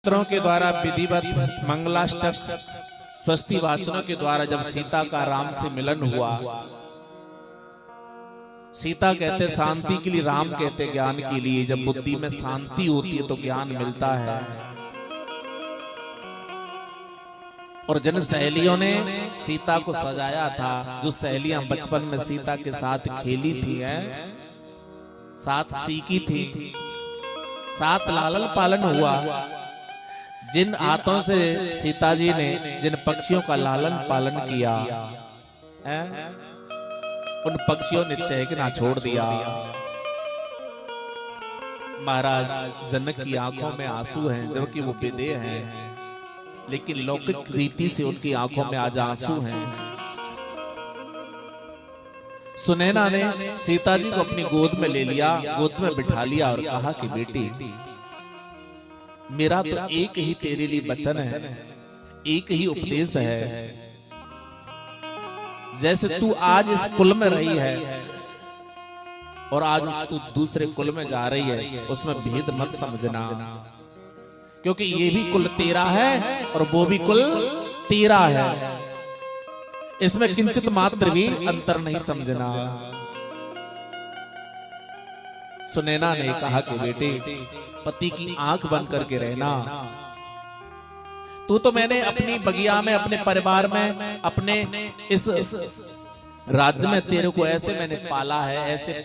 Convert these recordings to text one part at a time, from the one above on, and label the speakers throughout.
Speaker 1: मंत्रों के द्वारा विधिवत मंगलाष्टक स्वस्ति वाचनों के द्वारा जब सीता का राम से मिलन हुआ, सीता कहते शांति के लिए, राम कहते ज्ञान के लिए। जब बुद्धि में शांति होती है तो ज्ञान मिलता है। और जिन सहेलियों ने सीता को सजाया था, जो सहेलियां बचपन में सीता के साथ खेली थी, साथ सीखी थी, साथ लालन पालन हुआ, जिन हाथों से सीता जी ने जिन पक्षियों का लालन पालन किया, उन पक्षियों ने चहकना छोड़ दिया। महाराज जनक की आंखों में आंसू हैं, जबकि वो विदेह हैं, लेकिन लौकिक रीति से उनकी आंखों में आज आंसू हैं। सुनैना ने सीता जी को अपनी गोद में ले लिया, गोद में बिठा लिया और कहा कि बेटी, मेरा तो एक ही तेरे लिए वचन है, एक ही उपदेश है। जैसे तू आज इस कुल में रही है और आज तू दूसरे कुल में जा रही है, उसमें भेद मत समझना, क्योंकि ये भी कुल तेरा है और वो भी कुल तेरा है। इसमें किंचित मात्र भी अंतर नहीं समझना। सुनैना ने कहा कि बेटे, पति की आंख बंद करके रहना। तू तो मैंने अपनी बगिया में, अपने परिवार में, अपने इस राज्य में तेरे को ऐसे मैंने पाला है, ऐसे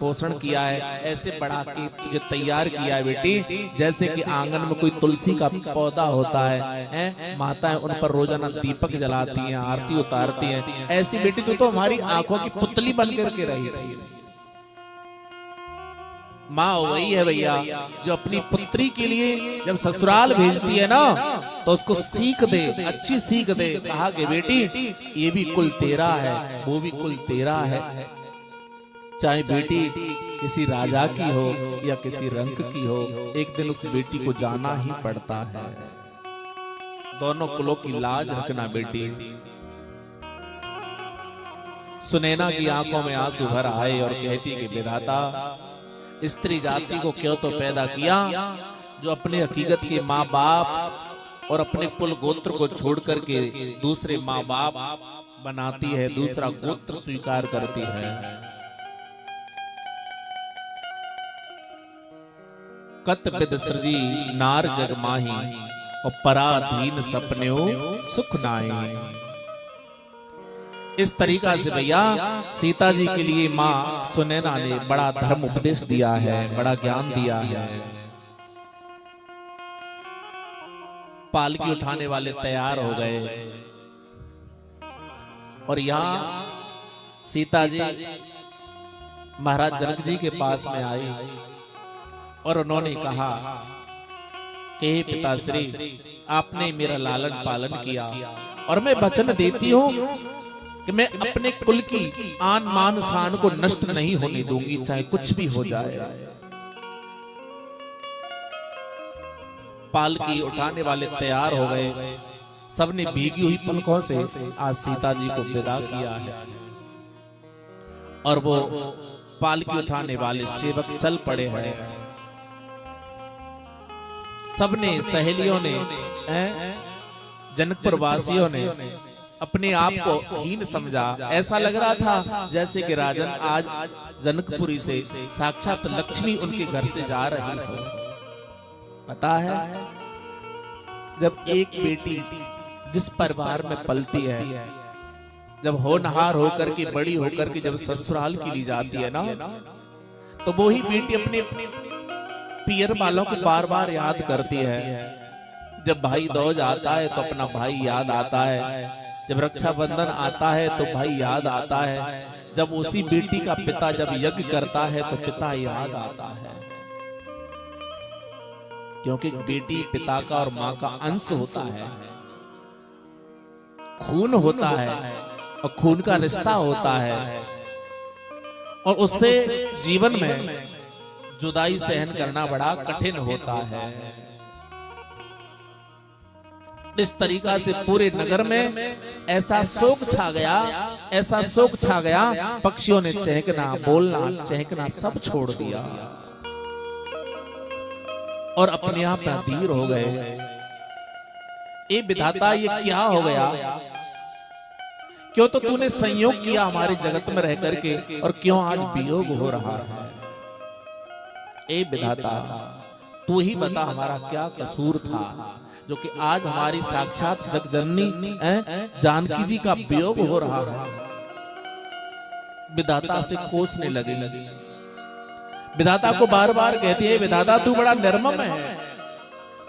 Speaker 1: पोषण किया है, ऐसे बढ़ा के तुझे तैयार किया है बेटी, जैसे कि आंगन में कोई तुलसी का पौधा होता है, माताएं उन पर रोजाना दीपक जलाती हैं, आरती उतारती हैं, ऐसी बेटी तू तो हमारी आंखों की पुतली बन करके रही थी। माँ वही है भैया जो अपनी पुत्री के लिए जब ससुराल भेजती है ना, तो उसको सीख दे, अच्छी सीख दे। कहा कि बेटी, ये भी कुल तेरा है, वो भी कुल तेरा है। चाहे बेटी किसी राजा की हो या किसी रंक की हो, एक दिन उस बेटी को जाना ही पड़ता है। दोनों कुलों की लाज रखना बेटी। सुनैना की आंखों में आंसू भर आए और कहती कि विधाता, स्त्री जाति को क्यों तो पैदा किया, जो अपने हकीकत के माँ बाप और अपने कुल गोत्र को छोड़ करके दूसरे माँ बाप बनाती है, दूसरा गोत्र स्वीकार करती है। कत विद सृजी नार जग माही, और पराधीन सपन्यो सुख नाई। इस तरीका से भैया सीता जी के लिए माँ सुनैना ने बड़ा धर्म उपदेश दिया है, बड़ा ज्ञान दिया है। पालकी उठाने वाले तैयार हो गए और यहाँ सीता जी महाराज जनक जी के पास में आई और उन्होंने कहा कि पिताश्री, आपने मेरा लालन पालन किया और मैं वचन देती हूँ कि मैं अपने कुल की आन मान शान को नष्ट नहीं होने दूंगी, चाहे कुछ भी हो जाए। पालकी उठाने वाले तैयार हो गए, सबने भीगी हुई पलकों से आज सीता जी को विदा किया है और वो पालकी उठाने वाले सेवक चल पड़े हैं। सबने, सहेलियों ने, जनकपुर वासियों ने अपने आप को हीन समझा। ऐसा लग रहा था जैसे कि राजन आज जनकपुरी से साक्षात लक्ष्मी उनके घर से जा रही हो। पता है, जब एक बेटी जिस परिवार में पलती है, जब होनहार होकर के, बड़ी होकर के जब ससुराल की ली जाती है ना, तो वो ही बेटी अपने पियर वालों को बार बार याद करती है। जब भाई दूज आता है तो अपना भाई याद आता है, जब रक्षाबंधन आता है तो भाई याद आता है, जब उसी बेटी का पिता जब यज्ञ करता है तो पिता याद आता है। क्योंकि बेटी पिता का और माँ का अंश होता है, खून होता है और खून का रिश्ता होता है, और उससे जीवन में जुदाई सहन करना बड़ा कठिन होता है। इस तरीका से पूरे नगर में ऐसा शोक छा गया, ऐसा शोक छा गया, पक्षियों ने चहकना, बोलना, चहकना सब छोड़ दिया। और अपने आप अधीर हो गए। ए विधाता, ये क्या हो गया? क्यों तो तूने संयोग किया हमारे जगत में रह करके, और क्यों आज वियोग हो रहा है? ए विधाता, तू ही बता हमारा क्या कसूर था जो कि आज हमारी साक्षात जगजननी जानकी जी का वियोग हो रहा है। विधाता से कोसने लगी। विधाता को बार बार कहती है, विधाता तू बड़ा निर्मम है,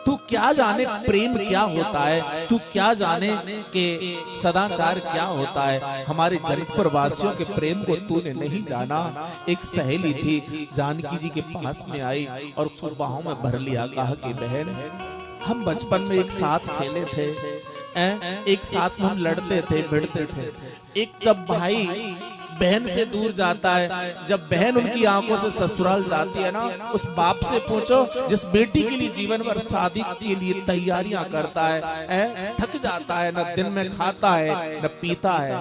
Speaker 1: तू क्या जाने प्रेम क्या होता है, तू क्या जाने कि सदाचार क्या होता है। हमारे जनकपुर वासियों के प्रेम को तूने नहीं जाना। एक सहेली थी, जानकी जी के पास में आई और उसको बाहों में भर लिया, कहा कि बहन, हम बचपन में एक साथ खेले थे, एक साथ में हम लड़ते थे, भिड़ते थे। एक जब भाई बहन से दूर जाता है, जब बहन उनकी आंखों से ससुराल जाती है ना, उस बाप से पूछो जिस बेटी के लिए जीवन भर शादी के लिए तैयारियां करता है, थक जाता है, न दिन में खाता है न पीता है,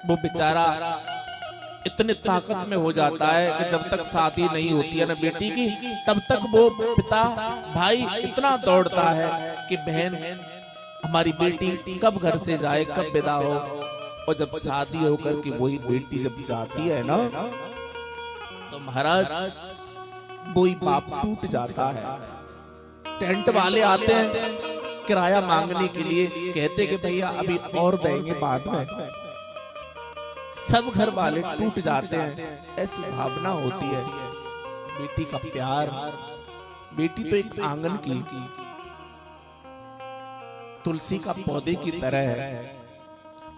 Speaker 1: वो बेचारा इतने ताकत में हो जाता है कि जब तक शादी नहीं होती है ना बेटी की, तब तक वो पिता भाई इतना दौड़ता है कि बहन हमारी बेटी कब घर से जाए, कब विदा हो। और जब शादी होकर के वही बेटी जब जाती है ना, तो महाराज वही बाप टूट जाता है। टेंट वाले आते हैं किराया मांगने के लिए, कहते कि भैया अभी और देंगे बाद में। सब घर वाले टूट जाते हैं। ऐसी भावना होती है। बेटी का प्यार, बेटी तो एक आंगन की तुलसी का पौधे की तरह है।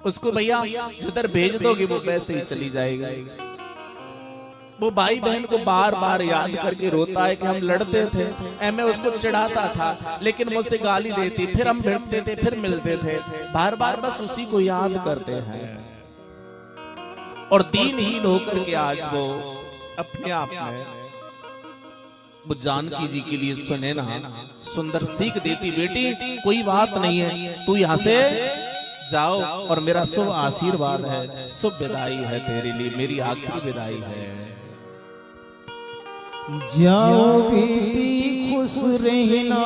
Speaker 1: उसको भैया जिधर भेज दोगे वो वैसे ही चली जाएगी। वो भाई बहन को बार बार याद करके रोता है कि हम लड़ते थे, मैं उसको चिढ़ाता था लेकिन मुझसे गाली देती, फिर हम भिड़ते थे, फिर मिलते थे, बार बार बस उसी को याद करते हैं। और दीनहीन होकर के आज वो अपने आप में वो जानकी जी के लिए सुने ना सुंदर सीख देती, बेटी कोई बात नहीं है, तू यहाँ से जाओ और मेरा शुभ आशीर्वाद है, शुभ विदाई है तेरे लिए, मेरी आखिरी विदाई है।
Speaker 2: जाओ बेटी खुश रहना।